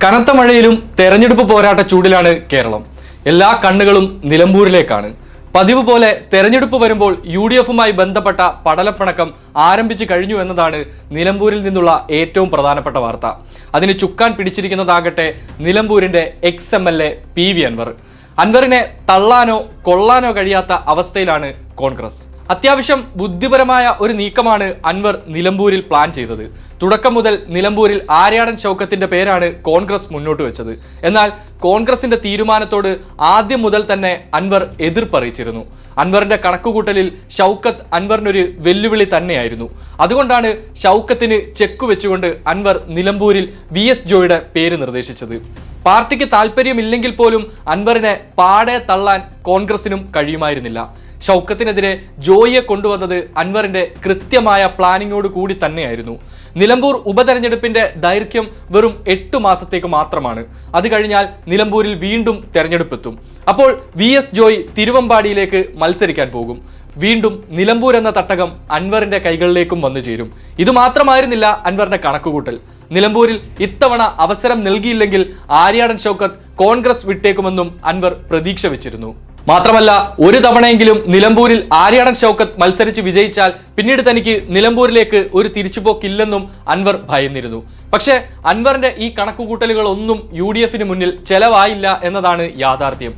കനത്ത മഴയിലും തെരഞ്ഞെടുപ്പ് പോരാട്ട ചൂടിലാണ് കേരളം. എല്ലാ കണ്ണുകളും നിലമ്പൂരിലേക്കാണ്. പതിവ് പോലെ തെരഞ്ഞെടുപ്പ് വരുമ്പോൾ UDFുമായി ബന്ധപ്പെട്ട പടലപ്പിണക്കം ആരംഭിച്ചു കഴിഞ്ഞു എന്നതാണ് നിലമ്പൂരിൽ നിന്നുള്ള ഏറ്റവും പ്രധാനപ്പെട്ട വാർത്ത. അതിന് ചുക്കാൻ പിടിച്ചിരിക്കുന്നതാകട്ടെ നിലമ്പൂരിന്റെ ex-MLA PV അൻവർ. അൻവറിനെ തള്ളാനോ കൊള്ളാനോ കഴിയാത്ത അവസ്ഥയിലാണ് കോൺഗ്രസ്. അത്യാവശ്യം ബുദ്ധിപരമായ ഒരു നീക്കമാണ് അൻവർ നിലമ്പൂരിൽ പ്ലാൻ ചെയ്തത്. തുടക്കം മുതൽ നിലമ്പൂരിൽ ആര്യാടൻ ഷൗക്കത്തിന്റെ പേരാണ് കോൺഗ്രസ് മുന്നോട്ട് വെച്ചത്. എന്നാൽ കോൺഗ്രസിന്റെ തീരുമാനത്തോട് ആദ്യം മുതൽ തന്നെ അൻവർ എതിർപ്പറിയിച്ചിരുന്നു. അൻവറിന്റെ കണക്കുകൂട്ടലിൽ ഷൗക്കത്ത് അൻവറിനൊരു വെല്ലുവിളി തന്നെയായിരുന്നു. അതുകൊണ്ടാണ് ഷൗക്കത്തിന് ചെക്ക് വെച്ചുകൊണ്ട് അൻവർ നിലമ്പൂരിൽ VS ജോയിയുടെ പേര് നിർദ്ദേശിച്ചത്. പാർട്ടിക്ക് താല്പര്യമില്ലെങ്കിൽ പോലും അൻവറിനെ പാടെ തള്ളാൻ കോൺഗ്രസിനും കഴിയുമായിരുന്നില്ല. ഷൗക്കത്തിനെതിരെ ജോയിയെ കൊണ്ടുവന്നത് അൻവറിന്റെ കൃത്യമായ പ്ലാനിങ്ങോട് കൂടി തന്നെയായിരുന്നു. നിലമ്പൂർ ഉപതെരഞ്ഞെടുപ്പിന്റെ ദൈർഘ്യം വെറും 8 മാസത്തേക്ക് മാത്രമാണ്. അത് കഴിഞ്ഞാൽ നിലമ്പൂരിൽ വീണ്ടും തെരഞ്ഞെടുപ്പെത്തും. അപ്പോൾ VS ജോയ് തിരുവമ്പാടിയിലേക്ക് മത്സരിക്കാൻ പോകും. വീണ്ടും നിലമ്പൂർ എന്ന തട്ടകം അൻവറിന്റെ കൈകളിലേക്കും വന്നു ചേരും. ഇതുമാത്രമായിരുന്നില്ല അൻവറിന്റെ കണക്കുകൂട്ടൽ. നിലമ്പൂരിൽ ഇത്തവണ അവസരം നൽകിയില്ലെങ്കിൽ ആര്യാടൻ ഷൗക്കത്ത് കോൺഗ്രസ് വിട്ടേക്കുമെന്നും അൻവർ പ്രതീക്ഷ വെച്ചിരുന്നു. മാത്രമല്ല, ഒരു തവണയെങ്കിലും നിലമ്പൂരിൽ ആര്യാടൻ ഷൗക്കത്ത് മത്സരിച്ച് വിജയിച്ചാൽ പിന്നീട് തനിക്ക് നിലമ്പൂരിലേക്ക് ഒരു തിരിച്ചുപോക്കില്ലെന്നും അൻവർ ഭയന്നിരുന്നു. പക്ഷേ അൻവറിന്റെ ഈ കണക്കുകൂട്ടലുകളൊന്നും UDFന് മുന്നിൽ ചെലവായില്ല എന്നതാണ് യാഥാർത്ഥ്യം.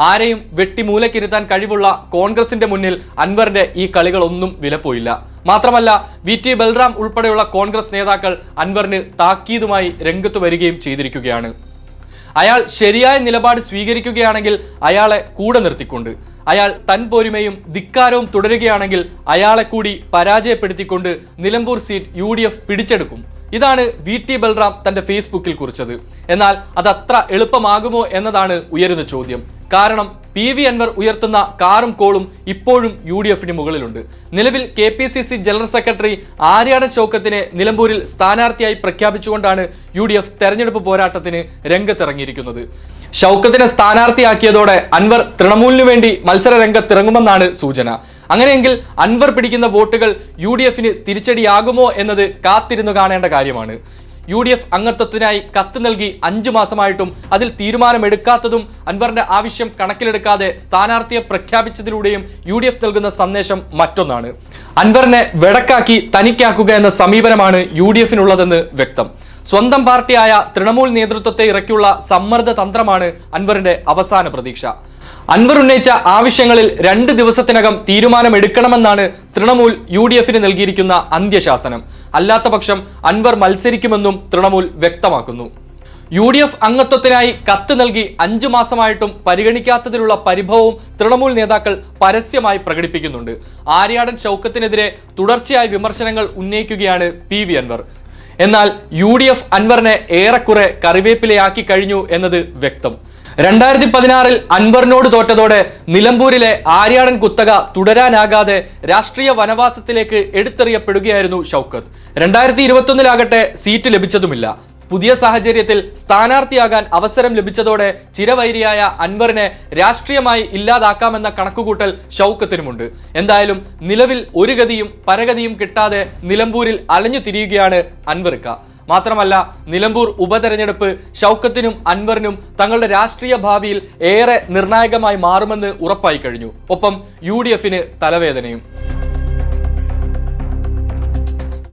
ആരെയും വെട്ടിമൂലക്കിരുത്താൻ കഴിവുള്ള കോൺഗ്രസിന്റെ മുന്നിൽ അൻവറിന്റെ ഈ കളികളൊന്നും വിലപ്പോയില്ല. മാത്രമല്ല, VT ബൽറാം ഉൾപ്പെടെയുള്ള കോൺഗ്രസ് നേതാക്കൾ അൻവറിന് താക്കീതുമായി രംഗത്ത് വരികയും ചെയ്തിരിക്കുകയാണ്. അയാൾ ശരിയായ നിലപാട് സ്വീകരിക്കുകയാണെങ്കിൽ അയാളെ കൂടെ നിർത്തിക്കൊണ്ട്, അയാൾ തൻ പോരിമയും ധിക്കാരവും തുടരുകയാണെങ്കിൽ അയാളെ കൂടി പരാജയപ്പെടുത്തിക്കൊണ്ട് നിലമ്പൂർ സീറ്റ് UDF പിടിച്ചെടുക്കും. ഇതാണ് VT ബൽറാം തന്റെ ഫേസ്ബുക്കിൽ കുറിച്ചത്. എന്നാൽ അതത്ര എളുപ്പമാകുമോ എന്നതാണ് ഉയരുന്ന ചോദ്യം. കാരണം PV അൻവർ ഉയർത്തുന്ന കാറും കോളും ഇപ്പോഴും UDFന് മുകളിലുണ്ട്. നിലവിൽ KPCC ജനറൽ സെക്രട്ടറി ആര്യാടൻ ഷൗക്കത്തിനെ നിലമ്പൂരിൽ സ്ഥാനാർത്ഥിയായി പ്രഖ്യാപിച്ചുകൊണ്ടാണ് UDF തെരഞ്ഞെടുപ്പ് പോരാട്ടത്തിന് രംഗത്തിറങ്ങിയിരിക്കുന്നത്. ഷൗക്കത്തിനെ സ്ഥാനാർത്ഥിയാക്കിയതോടെ അൻവർ തൃണമൂലിനു വേണ്ടി മത്സര രംഗത്തിറങ്ങുമെന്നാണ് സൂചന. അങ്ങനെയെങ്കിൽ അൻവർ പിടിക്കുന്ന വോട്ടുകൾ UDFന് തിരിച്ചടിയാകുമോ എന്നത് കാത്തിരുന്നു കാണേണ്ട കാര്യമാണ്. UDF അംഗത്വത്തിനായി കത്ത് നൽകി 5 മാസമായിട്ടും അതിൽ തീരുമാനമെടുക്കാത്തതും അൻവറിന്റെ ആവശ്യം കണക്കിലെടുക്കാതെ സ്ഥാനാർത്ഥിയെ പ്രഖ്യാപിച്ചതിലൂടെയും UDF നൽകുന്ന സന്ദേശം മറ്റൊന്നാണ്. അൻവറിനെ വെടക്കാക്കി തനിക്കാക്കുക എന്ന സമീപനമാണ് UDFനുള്ളതെന്ന് വ്യക്തം. സ്വന്തം പാർട്ടിയായ തൃണമൂൽ നേതൃത്വത്തെ ഇറക്കിയുള്ള സമ്മർദ്ദ തന്ത്രമാണ് അൻവറിന്റെ അവസാന പ്രതീക്ഷ. അൻവർ ഉന്നയിച്ച ആവശ്യങ്ങളിൽ 2 ദിവസത്തിനകം തീരുമാനമെടുക്കണമെന്നാണ് തൃണമൂൽ UDFന് നൽകിയിരിക്കുന്ന അന്ത്യശാസനം. അല്ലാത്ത പക്ഷം അൻവർ മത്സരിക്കുമെന്നും തൃണമൂൽ വ്യക്തമാക്കുന്നു. UDF അംഗത്വത്തിനായി കത്ത് നൽകി 5 മാസമായിട്ടും പരിഗണിക്കാത്തതിലുള്ള പരിഭവവും തൃണമൂൽ നേതാക്കൾ പരസ്യമായി പ്രകടിപ്പിക്കുന്നുണ്ട്. ആര്യാടൻ ഷൗക്കത്തിനെതിരെ തുടർച്ചയായ വിമർശനങ്ങൾ ഉന്നയിക്കുകയാണ് PV അൻവർ. എന്നാൽ UDF അൻവറിനെ ഏറെക്കുറെ കറിവേപ്പിലയാക്കി കഴിഞ്ഞു എന്നത് വ്യക്തം. 2016 അൻവറിനോട് തോറ്റതോടെ നിലമ്പൂരിലെ ആര്യാടൻ കുത്തക തുടരാനാകാതെ രാഷ്ട്രീയ വനവാസത്തിലേക്ക് എടുത്തെറിയപ്പെടുകയായിരുന്നു ഷൗക്കത്ത്. 2021 സീറ്റ് ലഭിച്ചതുമില്ല. പുതിയ സാഹചര്യത്തിൽ സ്ഥാനാർത്ഥിയാകാൻ അവസരം ലഭിച്ചതോടെ ചിരവൈരിയായ അൻവറിനെ രാഷ്ട്രീയമായി ഇല്ലാതാക്കാമെന്ന കണക്കുകൂട്ടൽ ഷൗക്കത്തിനുമുണ്ട്. എന്തായാലും നിലവിൽ ഒരു ഗതിയും പരഗതിയും കിട്ടാതെ നിലമ്പൂരിൽ അലഞ്ഞു തിരിയുകയാണ് അൻവറിക്ക. മാത്രമല്ല, നിലമ്പൂർ ഉപതെരഞ്ഞെടുപ്പ് ഷൗക്കത്തിനും അൻവറിനും തങ്ങളുടെ രാഷ്ട്രീയ ഭാവിയിൽ ഏറെ നിർണായകമായി മാറുമെന്ന് ഉറപ്പായി കഴിഞ്ഞു. ഒപ്പം UDFന് തലവേദനയും.